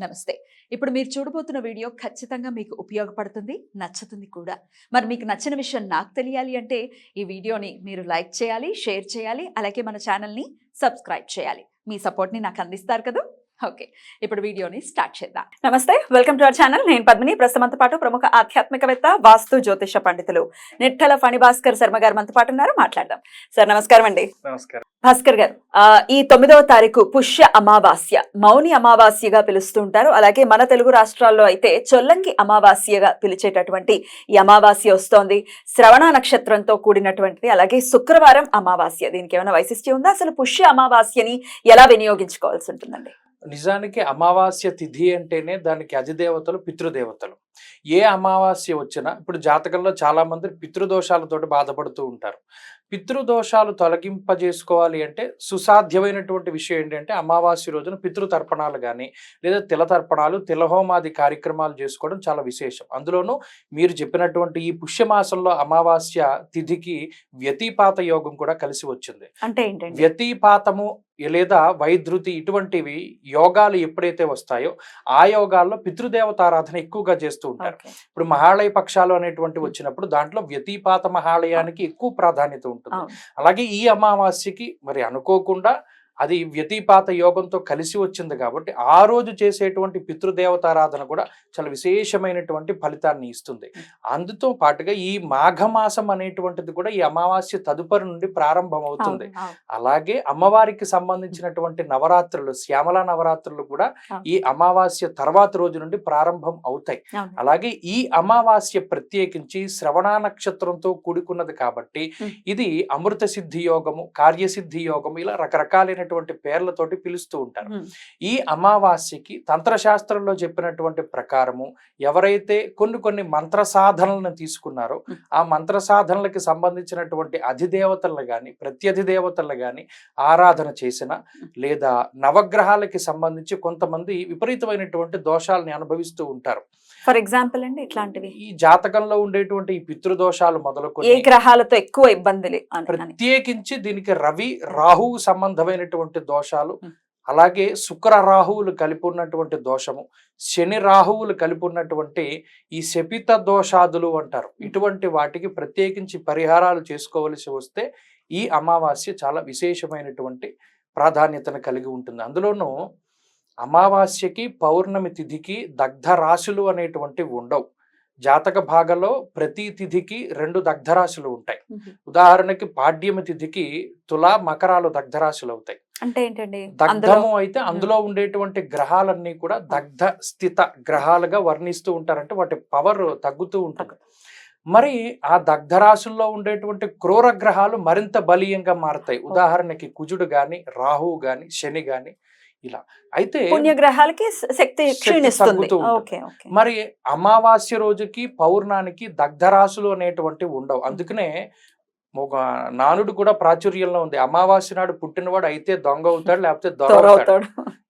నమస్తే. ఇప్పుడు మీరు చూడబోతున్న వీడియో ఖచ్చితంగా మీకు ఉపయోగపడుతుంది, నచ్చుతుంది కూడా. మరి మీకు నచ్చిన విషయం నాకు తెలియాలి అంటే ఈ వీడియోని మీరు లైక్ చేయాలి, షేర్ చేయాలి, అలాగే మన ఛానల్‌ని సబ్స్క్రైబ్ చేయాలి. మీ సపోర్ట్‌ని నాకు అందిస్తారు కదూ! ఓకే. ఇప్పుడు వీడియోని స్టార్ట్ చేద్దాం. నమస్తే, వెల్కమ్ టు అవర్ ఛానల్. నేను పద్మిని. ప్రస్తుతంతో పాటు ప్రముఖ ఆధ్యాత్మికవేత్త, వాస్తు జ్యోతిష పండితులు నిట్టల ఫణిభాస్కర్ శర్మ గారు మనతో పాటు ఉన్నారు. మాట్లాడదాం. సార్ నమస్కారం అండి. నమస్కారం. భాస్కర్ గారు, ఈ 9వ తారీఖు పుష్య అమావాస్య, మౌని అమావాస్యగా పిలుస్తూ ఉంటారు. అలాగే మన తెలుగు రాష్ట్రాల్లో అయితే చొల్లంగి అమావాస్యగా పిలిచేటటువంటి ఈ అమావాస్య వస్తోంది. శ్రవణ నక్షత్రంతో కూడినటువంటిది. అలాగే శుక్రవారం అమావాస్య. దీనికి ఏమైనా వైశిష్ట్యం ఉందా? అసలు పుష్య అమావాస్యని ఎలా వినియోగించుకోవాల్సి ఉంటుందండి? నిజానికి అమావాస్య తిథి అంటేనే దానికి అధిదేవతలు పితృదేవతలు. ఏ అమావాస్య వచ్చినా ఇప్పుడు జాతకంలో చాలా మంది పితృదోషాలతోటి బాధపడుతూ ఉంటారు. పితృదోషాలు తొలగింపజేసుకోవాలి అంటే సుసాధ్యమైనటువంటి విషయం ఏంటంటే అమావాస్య రోజున పితృతర్పణాలు కానీ లేదా తిలతర్పణాలు, తిలహోమాది కార్యక్రమాలు చేసుకోవడం చాలా విశేషం. అందులోనూ మీరు చెప్పినటువంటి ఈ పుష్యమాసంలో అమావాస్య తిథికి వ్యతిపాత యోగం కూడా కలిసి వచ్చింది. అంటే ఏంటండి వ్యతిపాతము లేదా వైద్యుతి ఇటువంటివి యోగాలు ఎప్పుడైతే వస్తాయో ఆ యోగాల్లో పితృదేవతారాధన ఎక్కువగా చేస్తూ ఉంటారు. ఇప్పుడు మహాళయ పక్షాలు అనేటువంటి వచ్చినప్పుడు దాంట్లో వ్యతిపాత మహాళయానికి ఎక్కువ ప్రాధాన్యత ఉంటుంది. అలాగే ఈ అమావాస్యకి మరి అనుకోకుండా అది వ్యతిపాత యోగంతో కలిసి వచ్చింది కాబట్టి ఆ రోజు చేసేటువంటి పితృదేవతారాధన కూడా చాలా విశేషమైనటువంటి ఫలితాన్ని ఇస్తుంది. అందుతో పాటుగా ఈ మాఘమాసం అనేటువంటిది కూడా ఈ అమావాస్య తదుపరి నుండి ప్రారంభం అవుతుంది. అలాగే అమ్మవారికి సంబంధించినటువంటి నవరాత్రులు, శ్యామల నవరాత్రులు కూడా ఈ అమావాస్య తర్వాత రోజు నుండి ప్రారంభం అవుతాయి. అలాగే ఈ అమావాస్య ప్రత్యేకించి శ్రవణ నక్షత్రంతో కూడుకున్నది కాబట్టి ఇది అమృత సిద్ధి యోగము, కార్యసిద్ధి యోగము, ఇలా రకరకాలైన పేర్లతోటి పిలుస్తూ ఉంటారు. ఈ అమావాస్యకి తంత్రశాస్త్రంలో చెప్పినటువంటి ప్రకారము ఎవరైతే కొన్ని మంత్ర సాధనలను తీసుకున్నారో ఆ మంత్ర సాధనలకి సంబంధించినటువంటి అధిదేవతలను గాని ప్రత్యధిదేవతలను గాని ఆరాధన చేసిన లేదా నవగ్రహాలకి సంబంధించి కొంతమంది విపరీతమైనటువంటి దోషాలని అనుభవిస్తూ ఉంటారు. ఫర్ ఎగ్జాంపుల్ అండి ఇట్లాంటివి ఈ జాతకంలో ఉండేటువంటి ఈ పితృదోషాలు మొదలుకొని ఏ గ్రహాలతో ఎక్కువ ఇబ్బందులు ప్రత్యేకించి దీనికి రవి రాహువు సంబంధమైనటువంటి దోషాలు, అలాగే శుక్ర రాహువులు కలిపి ఉన్నటువంటి దోషము, శని రాహువులు కలిపి ఉన్నటువంటి ఈ శపిత దోషాదులు అంటారు. ఇటువంటి వాటికి ప్రత్యేకించి పరిహారాలు చేసుకోవలసి వస్తే ఈ అమావాస్య చాలా విశేషమైనటువంటి ప్రాధాన్యతను కలిగి ఉంటుంది. అందులోనూ అమావాస్యకి పౌర్ణమి తిథికి దగ్ధ రాశులు అనేటువంటివి ఉండవు. జాతక భాగంలో ప్రతి తిథికి 2 దగ్ధరాశులు ఉంటాయి. ఉదాహరణకి పాడ్యమి తిథికి తులా, మకరాలు దగ్ధరాశులు అవుతాయి. అంటే ఏంటండి దగ్ధము అయితే అందులో ఉండేటువంటి గ్రహాలన్నీ కూడా దగ్ధ స్థిత గ్రహాలుగా వర్ణిస్తూ ఉంటారంటే వాటి పవర్ తగ్గుతూ ఉంటుంది. మరి ఆ దగ్ధరాశుల్లో ఉండేటువంటి క్రూర గ్రహాలు మరింత బలీయంగా మారతాయి. ఉదాహరణకి కుజుడు గాని, రాహువు గాని, శని గాని, ఇలా అయితే పుణ్యగ్రహాలకి శక్తి తగ్గుతూ ఉంటుంది. మరి అమావాస్య రోజుకి పౌర్ణానికి దగ్ధరాశులు అనేటువంటివి ఉండవు. అందుకనే ఒక నానుడు కూడా ప్రాచుర్యంలో ఉంది, అమావాస్య నాడు పుట్టినవాడు అయితే దొంగ అవుతాడు, లేకపోతే దొర అవుతాడు.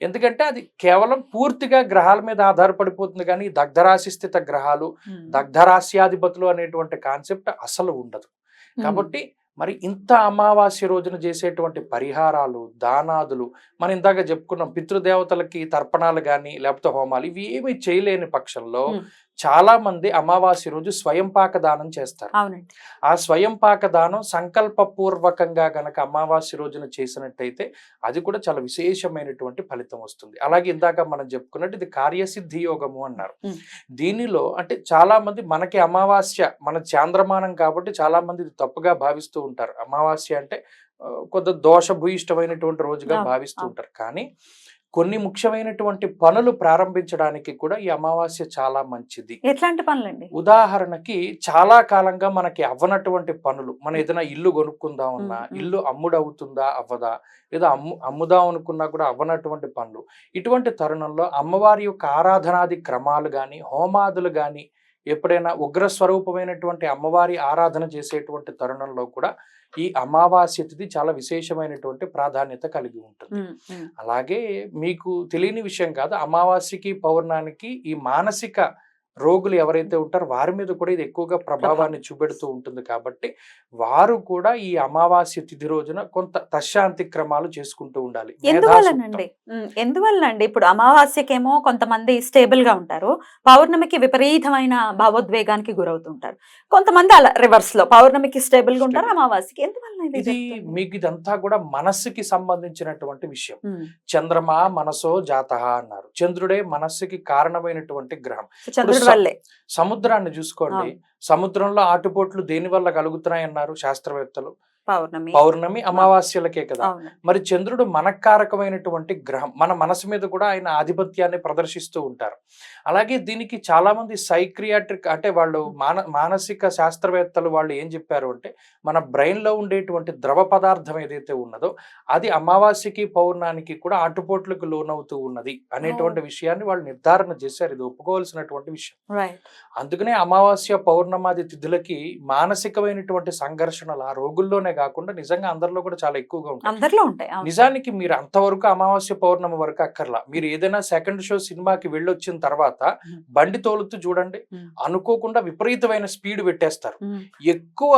ఎందుకంటే అది కేవలం పూర్తిగా గ్రహాల మీద ఆధారపడిపోతుంది, కానీ దగ్ధరాశి స్థిత గ్రహాలు, దగ్ధరాశ్యాధిపతులు అనేటువంటి కాన్సెప్ట్ అసలు ఉండదు. కాబట్టి మరి ఇంత అమావాస్య రోజున చేసేటువంటి పరిహారాలు, దానాదులు, మనం ఇందాక చెప్పుకున్నాం పితృదేవతలకి తర్పణాలు కానీ లేకపోతే హోమాలు, ఇవి ఏమి చేయలేని పక్షంలో చాలా మంది అమావాస్య రోజు స్వయం పాక దానం చేస్తారు. ఆ స్వయం పాక దానం సంకల్పపూర్వకంగా గనక అమావాస్య రోజున చేసినట్టయితే అది కూడా చాలా విశేషమైనటువంటి ఫలితం వస్తుంది. అలాగే ఇందాక మనం చెప్పుకున్నట్టు ఇది కార్యసిద్ధి యోగము అన్నారు. దీనిలో అంటే చాలా మంది మనకి అమావాస్య మన చాంద్రమానం కాబట్టి చాలా మంది ఇది తప్పుగా భావిస్తూ ఉంటారు. అమావాస్య అంటే కొంత దోషభూయిష్టమైనటువంటి రోజుగా భావిస్తూ ఉంటారు. కానీ కొన్ని ముఖ్యమైనటువంటి పనులు ప్రారంభించడానికి కూడా ఈ అమావాస్య చాలా మంచిది. ఎట్లాంటి పనులండి? ఉదాహరణకి చాలా కాలంగా మనకి అవ్వనటువంటి పనులు, మనం ఏదైనా ఇల్లు కొనుక్కుందామన్నా, ఇల్లు అమ్ముడవుతుందా అవ్వదా, లేదా అమ్ముదాం అనుకున్నా కూడా అవ్వనటువంటి పనులు, ఇటువంటి తరుణంలో అమ్మవారి యొక్క ఆరాధనాది క్రమాలు కానీ హోమాదులు కానీ ఎప్పుడైనా ఉగ్రస్వరూపమైనటువంటి అమ్మవారి ఆరాధన చేసేటువంటి తరుణంలో కూడా ఈ అమావాస్య తిథి చాలా విశేషమైనటువంటి ప్రాధాన్యత కలిగి ఉంటుంది. అలాగే మీకు తెలియని విషయం కాదు, అమావాస్యకి పౌర్ణానికి ఈ మానసిక రోగులు ఎవరైతే ఉంటారో వారి మీద కూడా ఇది ఎక్కువగా ప్రభావాన్ని చూపెడుతూ ఉంటుంది. కాబట్టి వారు కూడా ఈ అమావాస్య తిథి రోజున కొంత తశాంతి క్రమాలు చేసుకుంటూ ఉండాలి. ఎందువల్లనండి ఇప్పుడు అమావాస్యకేమో కొంతమంది స్టేబుల్ గా ఉంటారు, పౌర్ణమికి విపరీతమైన భావోద్వేగానికి గురవుతుంటారు. కొంతమంది అలా రివర్స్ లో పౌర్ణమికి స్టేబుల్ గా ఉంటారు, అమావాస్యకి ఎందువల్ల ఇది మీకు ఇదంతా కూడా మనస్సుకి సంబంధించినటువంటి విషయం. చంద్రమా మనసో జాతః అన్నారు. చంద్రుడే మనస్సుకి కారణమైనటువంటి గ్రహం. చంద్రుడి వల్లే సముద్రాన్ని చూసుకోండి, సముద్రంలో ఆటుపోట్లు దేని వల్ల కలుగుతున్నాయి అన్నారు శాస్త్రవేత్తలు? పౌర్ణమి అమావాస్యలకే కదా. మరి చంద్రుడు మనకారకమైనటువంటి గ్రహం, మన మనసు మీద కూడా ఆయన ఆధిపత్యాన్ని ప్రదర్శిస్తూ ఉంటారు. అలాగే దీనికి చాలా మంది సైక్రియాట్రిక్ అంటే వాళ్ళు మానసిక శాస్త్రవేత్తలు వాళ్ళు ఏం చెప్పారు అంటే, మన బ్రెయిన్ లో ఉండేటువంటి ద్రవ పదార్థం ఏదైతే ఉన్నదో అది అమావాస్యకి పౌర్ణానికి కూడా ఆటుపోట్లకు లోనవుతూ ఉన్నది అనేటువంటి విషయాన్ని వాళ్ళు నిర్ధారణ చేశారు. ఇది ఒప్పుకోవాల్సినటువంటి విషయం. అందుకనే అమావాస్య పౌర్ణమాది తిథులకి మానసికమైనటువంటి సంఘర్షణలు ఆ రోగుల్లోనే కాకుండా నిజంగా అందరిలో కూడా చాలా ఎక్కువగా ఉంటాయి. నిజానికి మీరు అంతవరకు అమావాస్య పౌర్ణమి వరకు అక్కర్లా, మీరు ఏదైనా సెకండ్ షో సినిమాకి వెళ్ళొచ్చిన తర్వాత బండి తోలుతూ చూడండి, అనుకోకుండా విపరీతమైన స్పీడ్ పెట్టేస్తారు. ఎక్కువ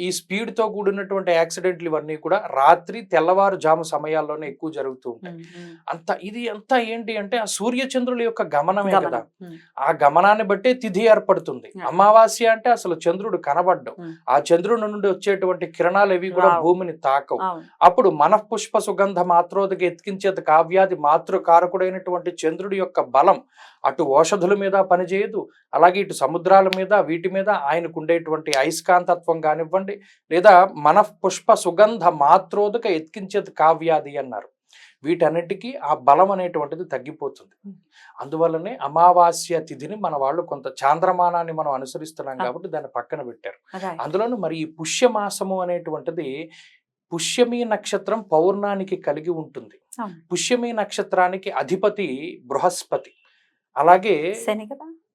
ఈ స్పీడ్ తో కూడినటువంటి యాక్సిడెంట్లు ఇవన్నీ కూడా రాత్రి తెల్లవారుజాము సమయాల్లోనే ఎక్కువ జరుగుతూ ఉంటాయి. ఇది అంతా ఏంటి అంటే ఆ సూర్య చంద్రుల యొక్క గమనమే కదా. ఆ గమనాన్ని బట్టే తిథి ఏర్పడుతుంది. అమావాస్య అంటే అసలు చంద్రుడు కనబడ్డం, ఆ చంద్రుడి నుండి వచ్చేటువంటి కిరణాలు ఏవి కూడా భూమిని తాకవు. అప్పుడు మనఃపుష్ప సుగంధ మాత్రోదకి ఎత్కించేత కావ్యాది మాతృకారకుడైనటువంటి చంద్రుడి యొక్క బలం అటు ఓషధుల మీద పనిచేయదు, అలాగే ఇటు సముద్రాల మీద వీటి మీద ఆయనకు ఉండేటువంటి అయస్కాంతత్వం కానివ్వండి, లేదా మనఃపుష్ప సుగంధ మాత్రోదక ఎత్కించేత కావ్యాది అన్నారు. వీటన్నిటికీ ఆ బలం అనేటువంటిది తగ్గిపోతుంది. అందువల్లనే అమావాస్య తిథిని మన వాళ్ళు కొంత చాంద్రమానాన్ని మనం అనుసరిస్తున్నాం కాబట్టి దాన్ని పక్కన పెట్టారు. అందులోనూ మరి ఈ పుష్యమాసము అనేటువంటిది పుష్యమి నక్షత్రం పౌర్ణానికి కలిగి ఉంటుంది. పుష్యమి నక్షత్రానికి అధిపతి బృహస్పతి, అలాగే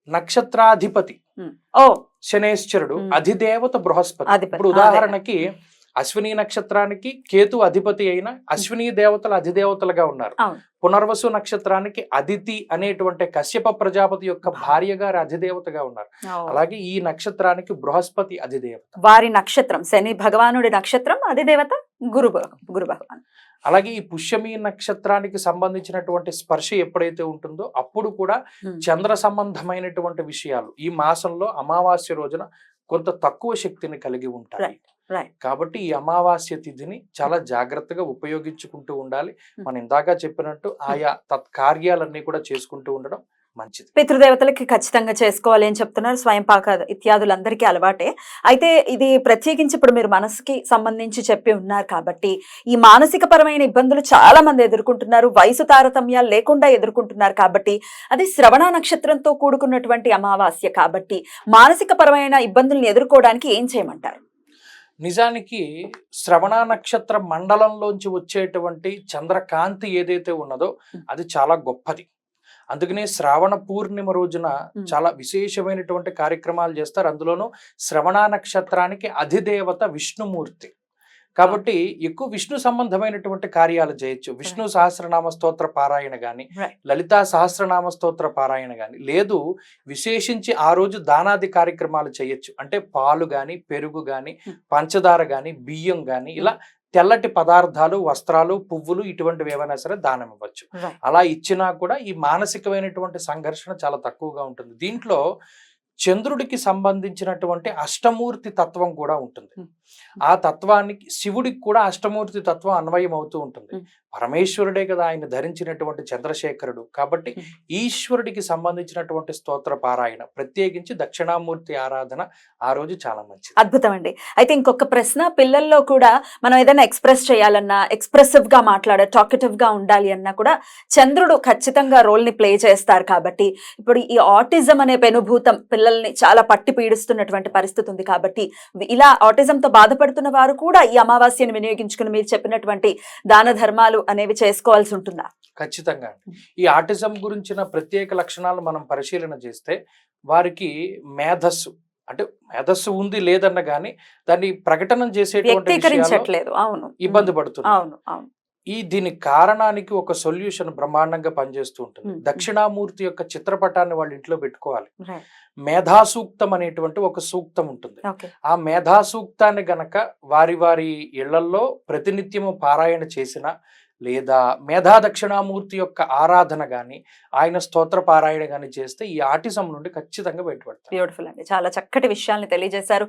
నక్షత్రాధిపతి శనేశ్వరుడు, అధిదేవత బృహస్పతి. ఇప్పుడు ఉదాహరణకి అశ్విని నక్షత్రానికి కేతు అధిపతి అయిన అశ్విని దేవతల అధిదేవతలుగా ఉన్నారు. పునర్వసు నక్షత్రానికి అదితి అనేటువంటి కశ్యప ప్రజాపతి యొక్క భార్య గారి అధిదేవతగా ఉన్నారు. అలాగే ఈ నక్షత్రానికి బృహస్పతి అధిదేవత, వారి నక్షత్రం శని భగవానుడి నక్షత్రం, అధిదేవత గురు భగవాన్. అలాగే ఈ పుష్యమి నక్షత్రానికి సంబంధించినటువంటి స్పర్శ ఎప్పుడైతే ఉంటుందో అప్పుడు కూడా చంద్ర సంబంధమైనటువంటి విషయాలు ఈ మాసంలో అమావాస్య రోజున కొంత తక్కువ శక్తిని కలిగి ఉంటాయి. కాబట్టి ఈ అమావాస్య తిథిని చాలా జాగ్రత్తగా ఉపయోగించుకుంటూ ఉండాలి. మనం ఇందాక చెప్పినట్టు ఆయా తత్కార్యాలన్నీ కూడా చేసుకుంటూ ఉండడం మంచిది. పితృదేవతలకి ఖచ్చితంగా చేసుకోవాలి అని చెప్తున్నారు. స్వయం పాక ఇత్యాదులందరికీ అలవాటే. అయితే ఇది ప్రత్యేకించి ఇప్పుడు మీరు మనసుకి సంబంధించి చెప్పి ఉన్నారు కాబట్టి ఈ మానసిక పరమైన ఇబ్బందులు చాలా మంది ఎదుర్కొంటున్నారు, వయసు తారతమ్యాలు లేకుండా ఎదుర్కొంటున్నారు. కాబట్టి అది శ్రవణ నక్షత్రంతో కూడుకున్నటువంటి అమావాస్య కాబట్టి మానసిక పరమైన ఇబ్బందులను ఎదుర్కోవడానికి ఏం చేయమంటారు? నిజానికి శ్రవణ నక్షత్ర మండలంలోంచి వచ్చేటువంటి చంద్రకాంతి ఏదైతే ఉన్నదో అది చాలా గొప్పది. అందుకనే శ్రావణ పూర్ణిమ రోజున చాలా విశేషమైనటువంటి కార్యక్రమాలు చేస్తారు. అందులోనూ శ్రవణ నక్షత్రానికి అధిదేవత విష్ణుమూర్తి కాబట్టి ఎక్కువ విష్ణు సంబంధమైనటువంటి కార్యాలు చేయొచ్చు. విష్ణు సహస్రనామ స్తోత్ర పారాయణ గాని, లలితా సహస్రనామ స్తోత్ర పారాయణ గాని, లేదు విశేషించి ఆ రోజు దానాది కార్యక్రమాలు చేయొచ్చు. అంటే పాలు గాని, పెరుగు గాని, పంచదార గాని, బియ్యం గాని, ఇలా తెల్లటి పదార్థాలు, వస్త్రాలు, పువ్వులు ఇటువంటివి ఏవైనా సరే దానం ఇవ్వచ్చు. అలా ఇచ్చినా కూడా ఈ మానసికమైనటువంటి సంఘర్షణ చాలా తక్కువగా ఉంటుంది. దీంట్లో చంద్రుడికి సంబంధించినటువంటి అష్టమూర్తి తత్వం కూడా ఉంటుంది. ఆ తత్వానికి శివుడికి కూడా అష్టమూర్తి తత్వం అన్వయం అవుతూ ఉంటుంది. పరమేశ్వరుడే కదా ఆయన ధరించినటువంటి చంద్రశేఖరుడు. కాబట్టి ఈశ్వరుడికి సంబంధించినటువంటి స్తోత్ర పారాయణ, ప్రత్యేకించి దక్షిణామూర్తి ఆరాధన ఆ రోజు చాలా మంచిది. అద్భుతం అండి. అయితే ఇంకొక ప్రశ్న, పిల్లల్లో కూడా మనం ఏదైనా ఎక్స్ప్రెస్ చేయాలన్నా, ఎక్స్ప్రెసివ్ గా టాకెటివ్ గా ఉండాలి అన్నా కూడా చంద్రుడు ఖచ్చితంగా రోల్ ని ప్లే చేస్తారు. కాబట్టి ఇప్పుడు ఈ ఆటిజం అనే పెనుభూతం పిల్లల్ని చాలా పట్టి పీడిస్తున్నటువంటి పరిస్థితి ఉంది. కాబట్టి ఇలా ఆటిజంతో బాధపడుతున్న వారు కూడా ఈ అమావాస్యను వినియోగించుకుని మీరు చెప్పినటువంటి దాన ధర్మాలు అనేవి చేసుకోవాల్సి ఉంటుందా? ఖచ్చితంగా. ఈ ఆటిజం గురించిన ప్రత్యేక లక్షణాలు మనం పరిశీలన చేస్తే వారికి మేధస్సు అంటే మేధస్సు ఉంది లేదన్న గానీ దాన్ని ప్రకటన చేసేటువంటి ఇబ్బంది పడుతుంది. దీని కారణానికి ఒక సొల్యూషన్ బ్రహ్మాండంగా పనిచేస్తూ ఉంటుంది. మ్మ్. దక్షిణామూర్తి యొక్క చిత్రపటాన్ని వాళ్ళ ఇంట్లో పెట్టుకోవాలి. రైట్. మేధాసూక్తం అనేటువంటి ఒక సూక్తం ఉంటుంది. ఓకే. ఆ మేధాసూక్తాన్ని గనక వారి వారి ఇళ్లల్లో ప్రతినిత్యము పారాయణ చేసిన, లేదా మేధా దక్షిణామూర్తి యొక్క ఆరాధన గాని, ఆయన స్తోత్ర పారాయణ గాని చేస్తే ఈ ఆటిజం నుండి ఖచ్చితంగా బయటపడతారు. బ్యూటిఫుల్ అండి, చాలా చక్కటి విషయాల్ని తెలియజేశారు.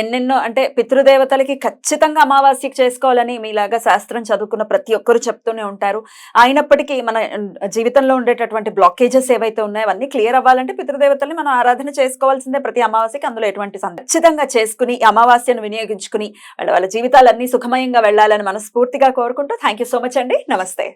ఎన్నెన్నో అంటే పితృదేవతలకి ఖచ్చితంగా అమావాస్యకి చేసుకోవాలని మీలాగా శాస్త్రం చదువుకున్న ప్రతి ఒక్కరు చెప్తూనే ఉంటారు. అయినప్పటికీ మన జీవితంలో ఉండేటటువంటి బ్లాకేజెస్ ఏవైతే ఉన్నాయో అవన్నీ క్లియర్ అవ్వాలంటే పితృదేవతల్ని మనం ఆరాధన చేసుకోవాల్సిందే ప్రతి అమావాస్యకి. అందులో ఎటువంటి ఖచ్చితంగా చేసుకుని ఈ అమావాస్యను వినియోగించుకుని వాళ్ళ జీవితాలన్నీ సుఖమయంగా వెళ్ళాలని మనస్ఫూర్తిగా కోరుకుంటూ థ్యాంక్ యూ సో మచ్ అండి. నమస్తే.